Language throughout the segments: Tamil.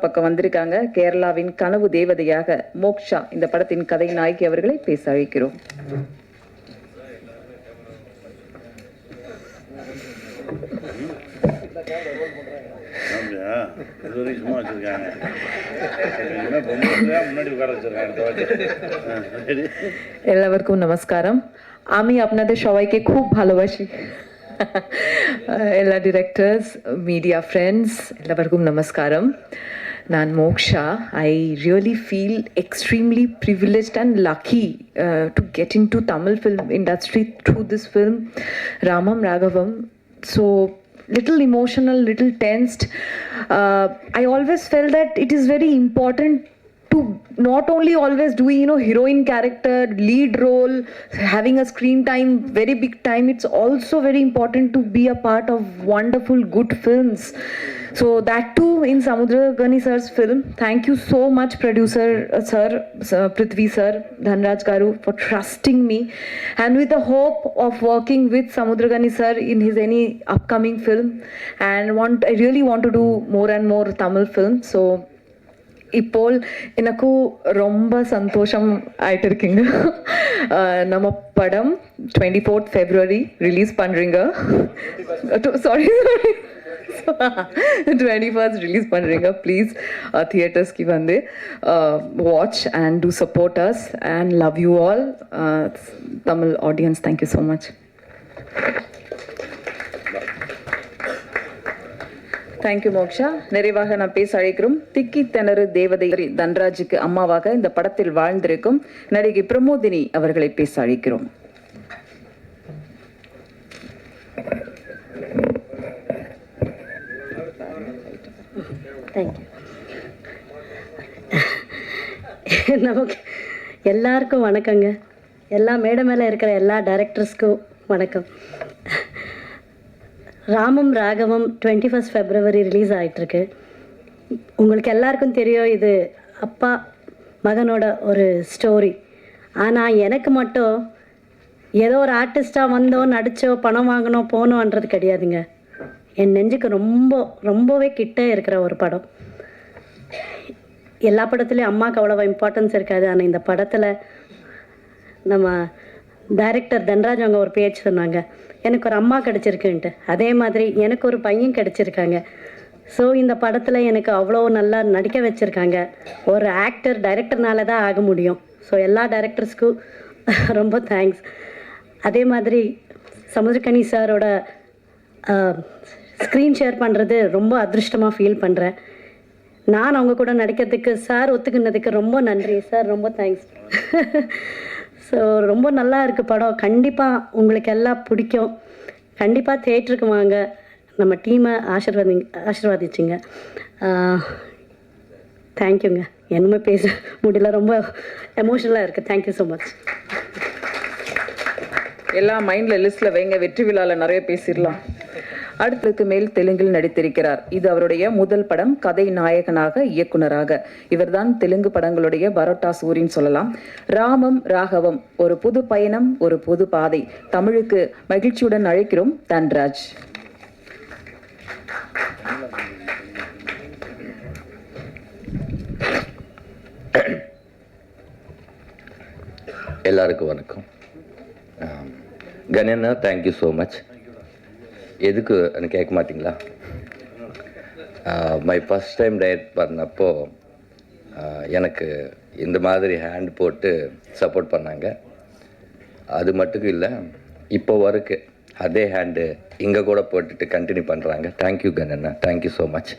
பக்கம் வந்திருக்காங்க. கேரளாவின் கனவு தேவதையாக மோக்ஷா இந்த படத்தின் கதை நாயகி அவர்களை பேச அழைக்கிறோம். எல்லாருக்கும் நமஸ்காரம். আমি আপনাদের সবাইকে খুব ভালোবাসি। எல்லா டிரெக்டர்ஸ், மீடியா ஃப்ரெண்ட்ஸ் எல்லாருக்கும் நமஸ்காரம். நான் moksha. I really feel extremely privileged and lucky to get into Tamil film industry through this film, Ramam Raghavam. So little emotional, little tensed. I always felt that it is very important to not only always doing, heroine character, lead role, having a screen time, very big time. It's also very important to be a part of wonderful, good films. So that too in Samudragani sir's film. Thank you so much, producer sir, Prithvi sir, Dhanraj Garu, for trusting me, and with the hope of working with Samudragani sir in his any upcoming film. And I really want to do more and more Tamil films. So ഇപ്പോൾ எனக்கு ரொம்ப சந்தோஷம் ஆயிட்டு இருக்குங்க. நம்ம படம் 24th February ரிலீஸ் பண்ணுறீங்க. சாரி 21st ரிலீஸ் பண்ணுறீங்க. ப்ளீஸ் தியேட்டர்ஸ்க்கு வந்து watch and do support us and love you all Tamil audience. Thank you so much. Thank you Moksha. நிறைவாக நான் பேச அழைக்கிறோம் திக்கி திணறு தேவதை தன்ராஜுக்கு அம்மாவாக இந்த படத்தில் வாழ்ந்திருக்கும் நடிகை பிரமோதினி அவர்களை பேச அழைக்கிறோம். நமக்கு எல்லாருக்கும் வணக்கங்க. எல்லா மேடை மேலே இருக்கிற எல்லா டைரக்டர்ஸ்க்கும் வணக்கம். ராமம் ராகவம் 21st February ரிலீஸ் ஆகிட்டுருக்கு. உங்களுக்கு எல்லாருக்கும் தெரியும் இது அப்பா மகனோட ஒரு ஸ்டோரி. ஆனால் எனக்கு மட்டும் ஏதோ ஒரு ஆர்டிஸ்டாக வந்தோம், நடித்தோ, பணம் வாங்கினோம், போனோன்றது கிடையாதுங்க. என் நெஞ்சுக்கு ரொம்பவே கிட்டே இருக்கிற ஒரு படம். எல்லா படத்துலேயும் அம்மாவுக்கு அவ்வளோவா இம்பார்ட்டன்ஸ் இருக்காது. ஆனால் இந்த படத்தில் நம்ம டைரக்டர் தன்ராஜ் அவங்க ஒரு பேச்சு சொன்னாங்க, எனக்கு ஒரு அம்மா கிடச்சிருக்குன்ட்டு. அதே மாதிரி எனக்கு ஒரு பையன் கிடச்சிருக்காங்க. ஸோ இந்த படத்தில் எனக்கு அவ்வளோ நல்லா நடிக்க வச்சுருக்காங்க. ஒரு ஆக்டர் டைரக்டர்னால தான் ஆக முடியும். ஸோ எல்லா டைரக்டர்ஸ்க்கும் ரொம்ப தேங்க்ஸ். அதே மாதிரி சமுத்திரக்கனி சாரோட ஸ்க்ரீன் ஷேர் பண்ணுறது ரொம்ப அதிருஷ்டமாக ஃபீல் பண்ணுறேன். நான் அவங்க கூட நடிக்கிறதுக்கு சார் ஒத்துக்குனதுக்கு ரொம்ப நன்றி சார். ரொம்ப தேங்க்ஸ். ஸோ ரொம்ப நல்லா இருக்குது படம். கண்டிப்பாக உங்களுக்கு எல்லாம் பிடிக்கும். கண்டிப்பாக தியேட்டருக்கு வாங்க. நம்ம டீமை ஆசீர்வாதிச்சிங்க. தேங்க்யூங்க. என்னமே பேச முடியல, ரொம்ப எமோஷனலாக இருக்குது. Thank you so much. எல்லாம் மைண்டில் லிஸ்ட்டில் வைங்க. வெற்றி விழாவில் நிறைய பேசிடலாம். அடுத்ததுக்கு மேல் தெலுங்கில் நடித்திருக்கிறார். இது அவருடைய முதல் படம். கதை நாயகனாக, இயக்குனராக. இவர்தான் தெலுங்கு படங்களுடைய பரோட்டா சூரின்னு சொல்லலாம். ராமம் ராகவம், ஒரு புது பயணம், ஒரு புது பாதை. தமிழுக்கு மகிழ்ச்சியுடன் அழைக்கிறோம் தன்ராஜ். எல்லாருக்கும் வணக்கம். கணேண்ணா, தேங்க்யூ ஸோ மச். எதுக்கு கேட்க மாட்டிங்களா? மை ஃபஸ்ட் டைம் டைரக்ட் பண்ணப்போ எனக்கு இந்த மாதிரி ஹேண்ட் போட்டு சப்போர்ட் பண்ணாங்க. அது மட்டும் இல்லை, இப்போ வரைக்கும் அதே ஹேண்டு இங்கே கூட போட்டுட்டு கண்டினியூ பண்ணுறாங்க. தேங்க்யூ கணேண்ணா, தேங்க்யூ ஸோ மச்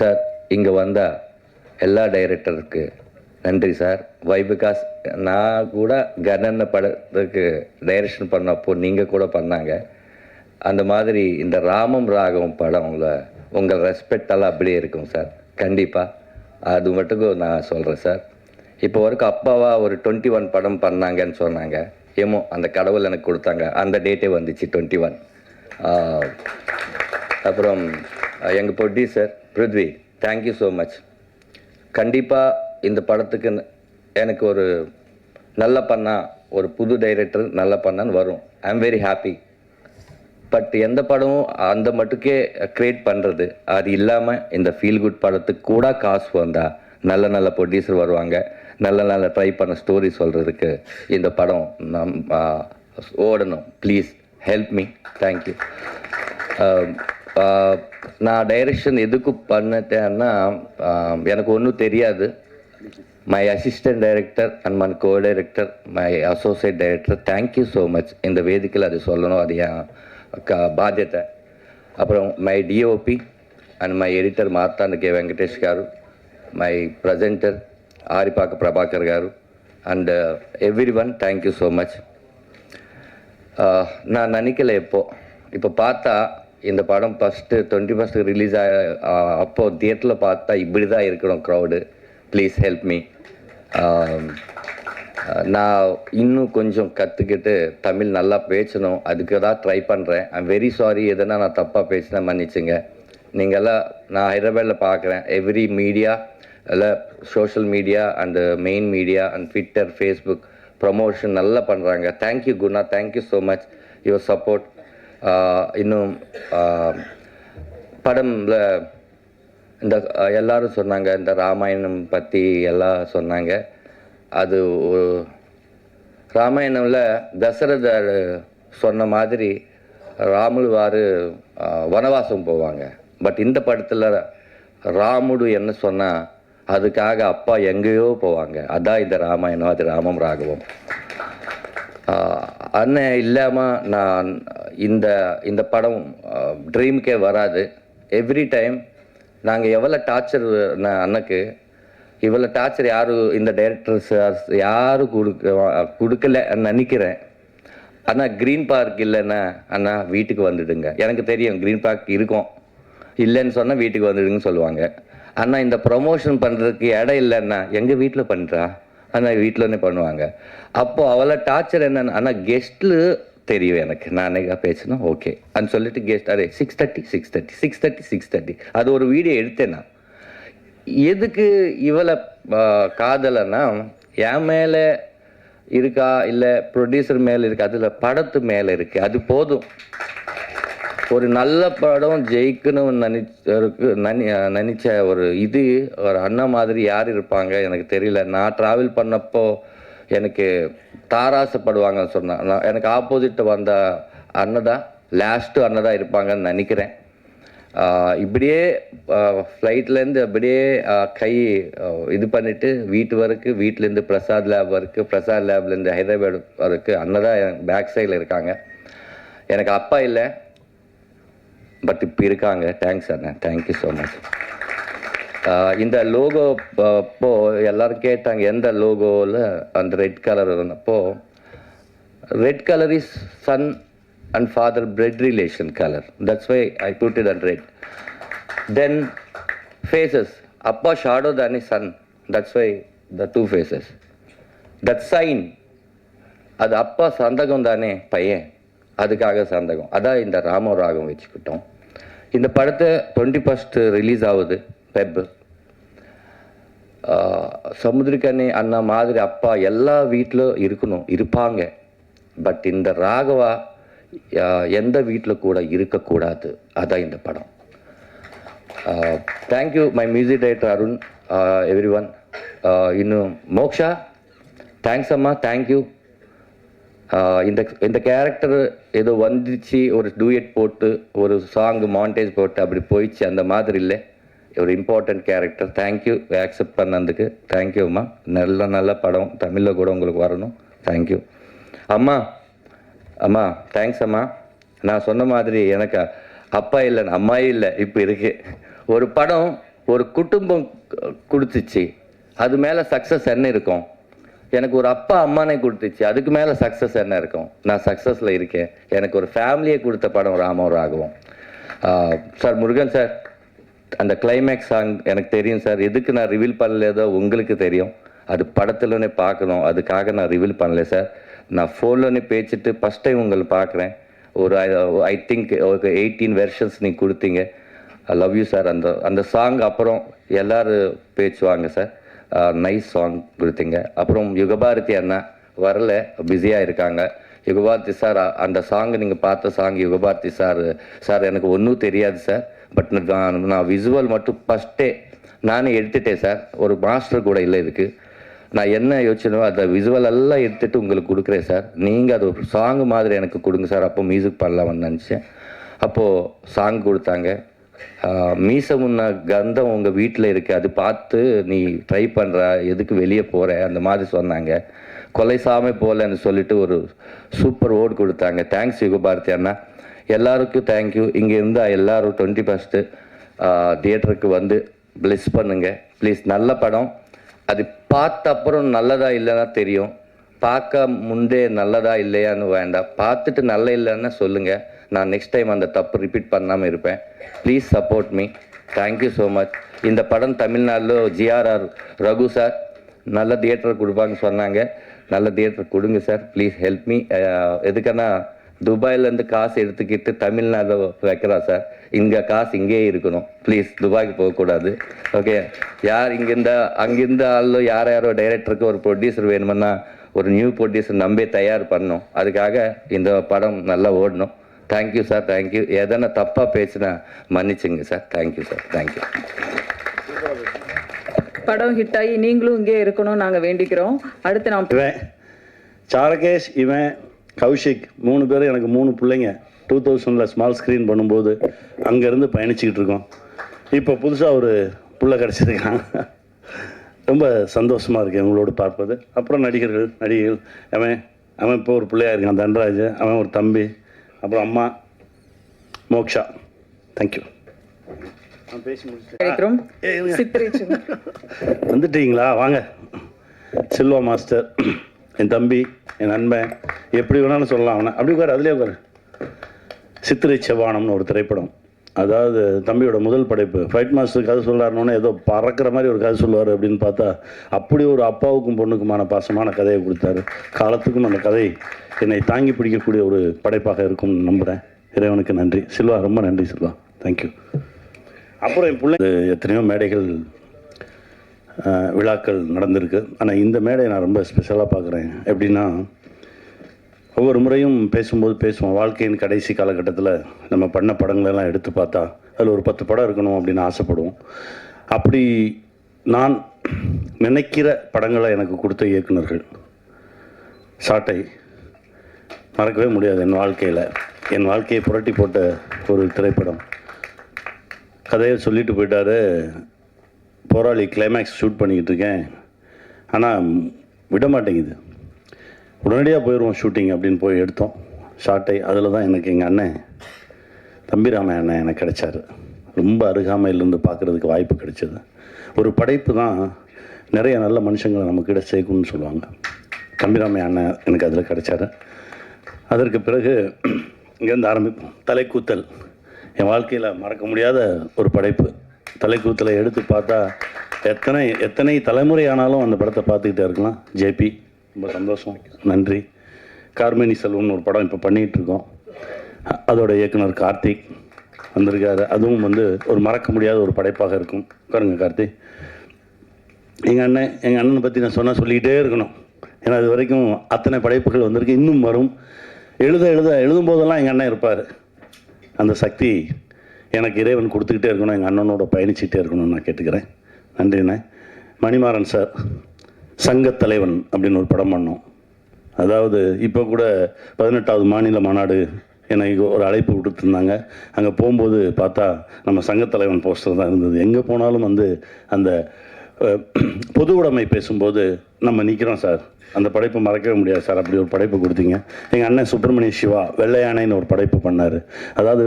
சார். இங்கே வந்தால் எல்லா டைரக்டருக்கு நன்றி சார். வை பிகாஸ் நான் கூட கணேண்ண படத்துக்கு டைரக்ஷன் பண்ணப்போ நீங்கள் கூட பண்ணாங்க. அந்த மாதிரி இந்த ராமம் ராகவம் படம் உங்கள் ரெஸ்பெக்டெல்லாம் அப்படியே இருக்கும் சார். கண்டிப்பாக அது மட்டுக்கும் நான் சொல்கிறேன் சார். இப்போ வரைக்கும் அப்பாவா ஒரு 21 படம் பண்ணாங்கன்னு சொன்னாங்க. ஏமோ அந்த கடவுள் எனக்கு கொடுத்தாங்க. அந்த டேட்டே வந்துச்சு 21. அப்புறம் எங்கள் producer Prithvi, thank you so much. கண்டிப்பாக இந்த படத்துக்கு எனக்கு ஒரு நல்ல பண்ணா, ஒரு புது டைரக்டர் நல்ல பண்ணான்னு வரும். I am very happy. But எந்த படமும் அந்த மட்டுக்கே க்ரியேட் பண்ணுறது, அது இல்லாமல் இந்த ஃபீல் குட் படத்துக்கு கூட காசு வந்தா நல்ல நல்ல ப்ரொடியூசர் வருவாங்க, நல்ல நல்ல ட்ரை பண்ண ஸ்டோரி சொல்கிறதுக்கு இந்த படம் ஓடணும். Please help me. தேங்க்யூ. நான் டைரக்ஷன் எதுக்கு பண்ணிட்டேன்னா, எனக்கு ஒன்றும் தெரியாது. My assistant director and my co director, my associate director, thank you so much. இந்த வேதிக்கையில் அது சொல்லணும், அது என் బాధ్యత. అప్పుడు my DOP and my editor Marthanda K Venkatesh గారు, మై ప్రజెంటర్ ఆరిపాక ప్రభాకర్ గారు and everyone, thank you so much. நான் நினைக்கல இப்போ பார்த்தா இந்த படம் ஃபஸ்ட்டு 21st ரிலீஸ் அப்போது தியேட்டரில் பார்த்தா இப்படி தான் இருக்கணும் க்ரௌடு. Please help me. நான் இன்னும் கொஞ்சம் கற்றுக்கிட்டு தமிழ் நல்லா பேசணும், அதுக்கு தான் ட்ரை பண்ணுறேன். ஐம் வெரி சாரி, எதனா நான் தப்பாக பேசினா மன்னிச்சுங்க. நீங்கள்லாம் நான் ஹைதராபாத்தில் பார்க்குறேன், எவ்ரி மீடியா எல்லாம் social media and main media and Twitter, Facebook promotion நல்லா பண்ணுறாங்க. Thank you Guna, thank you so much your support. இன்னும் படம்ல இந்த எல்லோரும் சொன்னாங்க, இந்த ராமாயணம் பற்றி எல்லாம் சொன்னாங்க. அது ராமாயணமில் தசரதர் சொன்ன மாதிரி ராமுலுவார் வனவாசம் போவாங்க. பட் இந்த படத்தில் ராமுடு என்ன சொன்னால் அதுக்காக அப்பா எங்கேயோ போவாங்க. அதான் இந்த ராமாயணம், அது ராமம் ராகவம். அண்ணன் இல்லாமல் நான் இந்த படம் ட்ரீமுக்கே வராது. எவ்ரி டைம் நாங்கள் எவ்வளோ டார்ச்சர் அண்ணக்கு, இவ்வளோ டார்ச்சர் யாரும் இந்த டைரக்டர்ஸ் யாரும் கொடுக்கல நினைக்கிறேன். ஆனால் க்ரீன் பார்க் இல்லைன்னா அண்ணா வீட்டுக்கு வந்துடுங்க. எனக்கு தெரியும் க்ரீன் பார்க் இருக்கும், இல்லைன்னு சொன்னால் வீட்டுக்கு வந்துடுங்கன்னு சொல்லுவாங்க. ஆனால் இந்த ப்ரொமோஷன் பண்ணுறதுக்கு இடம் இல்லைன்னா எங்கள் வீட்டில் பண்ணுறா, ஆனால் வீட்டிலனே பண்ணுவாங்க. அப்போது அவ்வளோ டார்ச்சர் என்னென்னு, ஆனால் கெஸ்ட்டில் தெரியும் எனக்கு. நான் அன்றைக்கா பேசணும் ஓகே அன்னு சொல்லிட்டு கெஸ்ட் அதே 6:30 அது ஒரு வீடியோ எடுத்தேன் நான். எதுக்கு இவளை காதலைன்னா என் மேலே இருக்கா இல்லை ப்ரொடியூசர் மேலே இருக்கா, அதில் படத்து மேலே இருக்குது, அது போதும். ஒரு நல்ல படம் ஜெயிக்கணும்னு நினச்ச ஒரு ஒரு அண்ணன் மாதிரி யார் இருப்பாங்க எனக்கு தெரியல. நான் ட்ராவல் பண்ணப்போ எனக்கு தாராசப்படுவாங்கன்னு சொன்னேன். எனக்கு ஆப்போசிட் வந்த அண்ணன் தான் லாஸ்ட்டு அண்ணன் தான் இருப்பாங்கன்னு நினைக்கிறேன். இப்படியே ஃப்ளைட்லேருந்து அப்படியே கை இது பண்ணிவிட்டு வீட்டு வரைக்கும், வீட்டிலேருந்து பிரசாத் லேப் வரைக்கும், பிரசாத் லேப்லேருந்து ஹைதராபாத் வரைக்கும் அண்ணன் தான் என் பேக் சைடில் இருக்காங்க. எனக்கு அப்பா இல்லை, பட் இப்போ இருக்காங்க. தேங்க்ஸ் அண்ணன், தேங்க்யூ ஸோ மச். இந்த லோகோ அப்போது எல்லோரும் கேட்டாங்க எந்த லோகோவில் அந்த ரெட் கலர் இருந்தப்போ, red colour is son and father blood relation color, that's why I put it on red. Then faces, appa shadow than son, that's why the two faces. That sign, அது அப்பா சந்தகம் தானே பையன், அதுக்காக சந்தகம். அதான் இந்த ராம ராகம் வச்சுக்கிட்டோம். இந்த படத்தை 21st ரிலீஸ் ஆகுது பெப். சமுத்திரக்கனி அண்ணா மாதிரி அப்பா எல்லா வீட்டிலும் இருப்பாங்க. பட் இந்த ராகவா எந்த வீட்டில் கூட இருக்கக்கூடாது, அதான் இந்த படம். Thank you my music director Arun, every one. இன்னும் மோக்ஷா, தேங்க்ஸ் அம்மா, தேங்க்யூ. இந்த கேரக்டர் ஏதோ வந்துச்சு, ஒரு டூயட் போட்டு ஒரு சாங் மாண்டேஜ் போட்டு அப்படி போயிடுச்சு, அந்த மாதிரி இல்லை. ஒரு இம்பார்ட்டண்ட் கேரக்டர். தேங்க்யூ ஆக்செப்ட் பண்ணதுக்கு. தேங்க்யூ அம்மா. நல்ல படம் தமிழில் கூட உங்களுக்கு வரணும். தேங்க்யூ அம்மா. அம்மா தேங்க்ஸ் அம்மா. நான் சொன்ன மாதிரி எனக்கு அப்பா இல்லை, அம்மாயே இல்லை, இப்போ இருக்கு. ஒரு படம் ஒரு குடும்பம் கொடுத்துச்சு, அது மேலே சக்ஸஸ் என்ன இருக்கும்? எனக்கு ஒரு அப்பா அம்மானே கொடுத்துச்சு, அதுக்கு மேலே சக்ஸஸ் என்ன இருக்கும்? நான் சக்ஸஸில் இருக்கேன். எனக்கு ஒரு ஃபேமிலியை கொடுத்த படம் ராம ராகவம். சார் முருகன் சார், அந்த கிளைமேக்ஸ் சாங் எனக்கு தெரியும் சார். எதுக்கு நான் ரிவீல் பண்ணலேதோ உங்களுக்கு தெரியும். அது படத்துலனே பார்க்கணும், அதுக்காக நான் ரிவீல் பண்ணல சார். நான் ஃபோன்லனே பேசிட்டு ஃபஸ்ட் டைம் உங்களை பார்க்குறேன். ஒரு ஐ திங்க் ஒரு 18 வெர்ஷன்ஸ் நீங்கள் கொடுத்தீங்க. I love you sir. அந்த சாங் அப்புறம் எல்லோரும் பேசுவாங்க சார். நைஸ் சாங் கொடுத்தீங்க. அப்புறம் யுகபாரதி அண்ணா வரல, பிஸியாக இருக்காங்க. யுகபாரதி சார் அந்த சாங் நீங்கள் பார்த்த சாங் யுகபாரதி சார் எனக்கு ஒன்றும் தெரியாது சார். பட் நான் விசுவல் மட்டும் ஃபஸ்ட்டே நானே எடுத்துட்டேன் சார். ஒரு மாஸ்டர் கூட இல்லை இதுக்கு. நான் என்ன யோசிச்சனோ அந்த விசுவல் எல்லாம் எடுத்துகிட்டு உங்களுக்கு கொடுக்குறேன் சார். நீங்கள் அது ஒரு சாங் மாதிரி எனக்கு கொடுங்க சார். அப்போ மியூசிக் பண்ணலாம்னு நினச்சேன். அப்போது சாங் கொடுத்தாங்க. மீச முன்ன கந்தம் உங்கள் வீட்டில் இருக்குது, அது பார்த்து நீ ட்ரை பண்ணுற, எதுக்கு வெளியே போகிற அந்த மாதிரி சொன்னாங்க. கொலைசாமே போகலன்னு சொல்லிட்டு ஒரு சூப்பர் ஓட் கொடுத்தாங்க. தேங்க்ஸ் யுகபாரதி அண்ணா. எல்லாருக்கும் தேங்க்யூ. இங்கே இருந்தால் எல்லோரும் 21 தியேட்டருக்கு வந்து ப்ளெஸ் பண்ணுங்க ப்ளீஸ். நல்ல படம். அது பார்த்த அப்புறம் நல்லதா இல்லைன்னா தெரியும். பார்க்க முந்தே நல்லதா இல்லையான்னு வேண்டாம், பார்த்துட்டு நல்ல இல்லைன்னா சொல்லுங்கள். நான் நெக்ஸ்ட் டைம் அந்த தப்பு ரிப்பீட் பண்ணாமல் இருப்பேன். Please support me. Thank you so much. இந்த படம் தமிழ்நாட்டில் ஜிஆர்ஆர் ரகு சார் நல்ல தியேட்டர் கொடுப்பாங்க சொன்னாங்க. நல்ல தியேட்டர் கொடுங்க சார். Please help me. எதுக்குன்னா துபாயிலேருந்து காசு எடுத்துக்கிட்டு தமிழ்நாடு வைக்கிறா சார். இங்கே காசு இங்கேயே இருக்கணும். ப்ளீஸ் துபாய்க்கு போகக்கூடாது. ஓகே, யார் அங்கிருந்த ஆளோ யாரோ டைரக்டருக்கு ஒரு ப்ரொடியூசர் வேணுமுன்னா ஒரு நியூ ப்ரொடியூசர் நம்பி தயார் பண்ணணும். அதுக்காக இந்த படம் நல்லா ஓடணும். Thank you sir. தேங்க்யூ. எதனா தப்பாக பேசினா மன்னிச்சுங்க சார். Thank you sir. தேங்க்யூ. படம் ஹிட் ஆகி நீங்களும் இங்கே இருக்கணும் நாங்கள் வேண்டிக்கிறோம். அடுத்து நான் இவன் சாரகேஷ், இவன் கௌஷிக் 3 பேரும் எனக்கு 3 பிள்ளைங்க. 2000 ஸ்மால் ஸ்க்ரீன் பண்ணும்போது அங்கேருந்து பயணிச்சுக்கிட்டு இருக்கோம். இப்போ புதுசாக ஒரு புள்ள கிடச்சிருக்கான். ரொம்ப சந்தோஷமாக இருக்கேன் உங்களோட பார்ப்பது. அப்புறம் நடிகைகள் அவன் இப்போ ஒரு பிள்ளையாக இருக்கான் தன்ராஜ். அவன் ஒரு தம்பி. அப்புறம் அம்மா மோக்ஷா. தேங்க்யூ. பேசி முடிச்சு வந்துட்டீங்களா? வாங்க. செல்வா மாஸ்டர், என் தம்பி, என் நண்பன், எப்படி வேணாலும் சொல்லலாம். அவனை அப்படி உட்கார், அதுலேயே உட்கார். சித்திரை செவ்வானம்னு ஒரு திரைப்படம். அதாவது தம்பியோட முதல் படைப்பு. ஃபைட் மாஸ்டர் கதை சொல்கிறாருன்னு ஏதோ பறக்கிற மாதிரி ஒரு கதை சொல்லுவார் அப்படின்னு பார்த்தா அப்படி ஒரு அப்பாவுக்கும் பொண்ணுக்குமான பாசமான கதையை கொடுத்தாரு. காலத்துக்கும் அந்த கதை என்னை தாங்கி பிடிக்கக்கூடிய ஒரு படைப்பாக இருக்கும்னு நம்புகிறேன். இறைவனுக்கு நன்றி. சில்வா, ரொம்ப நன்றி சில்வா. தேங்க்யூ. அப்புறம் என் பிள்ளை எத்தனையோ மேடைகள் விழாக்கள் நடந்திருக்கு. ஆனால் இந்த மேடையை நான் ரொம்ப ஸ்பெஷலாக பார்க்குறேன். எப்படின்னா, ஒவ்வொரு முறையும் பேசுவோம் வாழ்க்கையின் கடைசி காலகட்டத்தில் நம்ம பண்ண படங்களெல்லாம் எடுத்து பார்த்தா அதில் ஒரு 10 படம் இருக்கணும் அப்படின்னு ஆசைப்படுவோம். அப்படி நான் நினைக்கிற படங்களை எனக்கு கொடுத்த இயக்குனர்கள் சாட்டை மறக்கவே முடியாது. என் வாழ்க்கையை புரட்டி போட்ட ஒரு திரைப்படம். கதையை சொல்லிட்டு போயிட்டாரு. போராளி கிளைமேக்ஸ் ஷூட் பண்ணிக்கிட்டு இருக்கேன், ஆனால் விட மாட்டேங்குது. உடனடியாக போயிடுவோம் ஷூட்டிங் அப்படின்னு போய் எடுத்தோம் ஷாட்டை. அதில் தான் எனக்கு எங்கள் அண்ணன் தம்பிராம அண்ணன் எனக்கு கிடைச்சார். ரொம்ப அருகாமையிலேருந்து பார்க்குறதுக்கு வாய்ப்பு கிடைச்சது. ஒரு படைப்பு தான் நிறைய நல்ல மனுஷங்களை நம்மக்கிட்ட சேர்க்கணும்னு சொல்லுவாங்க. தம்பிராம அண்ணன் எனக்கு அதில் கிடைச்சாரு. அதற்கு பிறகு இங்கேருந்து ஆரம்பிப்போம். தலைக்கூத்தல் என் வாழ்க்கையில் மறக்க முடியாத ஒரு படைப்பு. தலைக்கூத்தலை எடுத்து பார்த்தா எத்தனை தலைமுறை ஆனாலும் அந்த படத்தை பார்த்துக்கிட்டே இருக்கலாம். ஜேபி, ரொம்ப சந்தோஷம், நன்றி. கார்மேனி செல்வம்னு ஒரு படம் இப்போ பண்ணிகிட்ருக்கோம். அதோட இயக்குனர் கார்த்திக் வந்திருக்காரு. அதுவும் ஒரு மறக்க முடியாத ஒரு படைப்பாக இருக்கும். பாருங்க கார்த்திக். எங்கள் அண்ணனை பற்றி நான் சொல்லிக்கிட்டே இருக்கணும். ஏன்னா அது வரைக்கும் அத்தனை படைப்புகள் வந்திருக்கு, இன்னும் வரும். எழுதும் போதெல்லாம் எங்கள் அண்ணன் இருப்பார். அந்த சக்தி எனக்கு இறைவன் கொடுத்துக்கிட்டே இருக்கணும். எங்கள் அண்ணனோட பயணிச்சுக்கிட்டே இருக்கணும்னு நான் கேட்டுக்கிறேன். நன்றிண்ணே. மணிமாறன் சார், சங்கத்தலைவன் அப்படின்னு ஒரு படம் பண்ணோம். அதாவது இப்போ கூட 18வது மாநில மாநாடு எனக்கு ஒரு அழைப்பு விட்டுருந்தாங்க. அங்கே போகும்போது பார்த்தா நம்ம சங்கத்தலைவன் போஸ்டர் தான் இருந்தது. எங்கே போனாலும் அந்த பொது உடைமை பேசும்போது நம்ம நிற்கிறோம் சார். அந்த படைப்பை மறக்கவே முடியாது சார். அப்படி ஒரு படைப்பு கொடுத்தீங்க. எங்கள் அண்ணன் சுப்பிரமணிய சிவா வெள்ளையானைன்னு ஒரு படைப்பு பண்ணார். அதாவது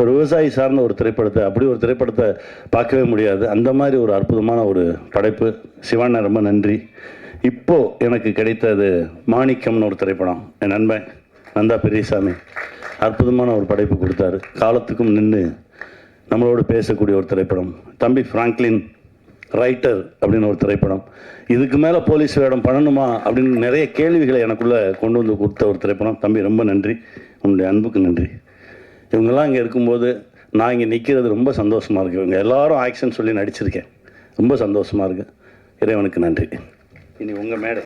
ஒரு விவசாயி சார்ந்த ஒரு திரைப்படத்தை, அப்படி ஒரு திரைப்படத்தை பார்க்கவே முடியாது. அந்த மாதிரி ஒரு அற்புதமான ஒரு படைப்பு. சிவாண்ணா ரொம்ப நன்றி. இப்போது எனக்கு கிடைத்தது மாணிக்கம்னு ஒரு திரைப்படம். என் நண்பன் நந்தா பெரியசாமி அற்புதமான ஒரு படைப்பு கொடுத்தாரு. காலத்துக்கும் நின்று நம்மளோடு பேசக்கூடிய ஒரு திரைப்படம். தம்பி ஃப்ராங்க்லின் ரைட்டர் அப்படின்னு ஒரு திரைப்படம். இதுக்கு மேலே போலீஸ் வேடம் பண்ணணுமா அப்படின்னு நிறைய கேள்விகளை எனக்குள்ளே கொண்டு வந்து கொடுத்த ஒரு திரைப்படம். தம்பி ரொம்ப நன்றி, உன்னுடைய அன்புக்கு நன்றி. இவங்கெல்லாம் இங்கே இருக்கும்போது நான் இங்கே நிற்கிறது ரொம்ப சந்தோஷமாக இருக்குது. இவங்க எல்லாரும் ஆக்ஷன் சொல்லி நடிச்சிருக்கேன். ரொம்ப சந்தோஷமாக இருக்குது. இறைவனுக்கு நன்றி. இனி உங்கள் மேடை.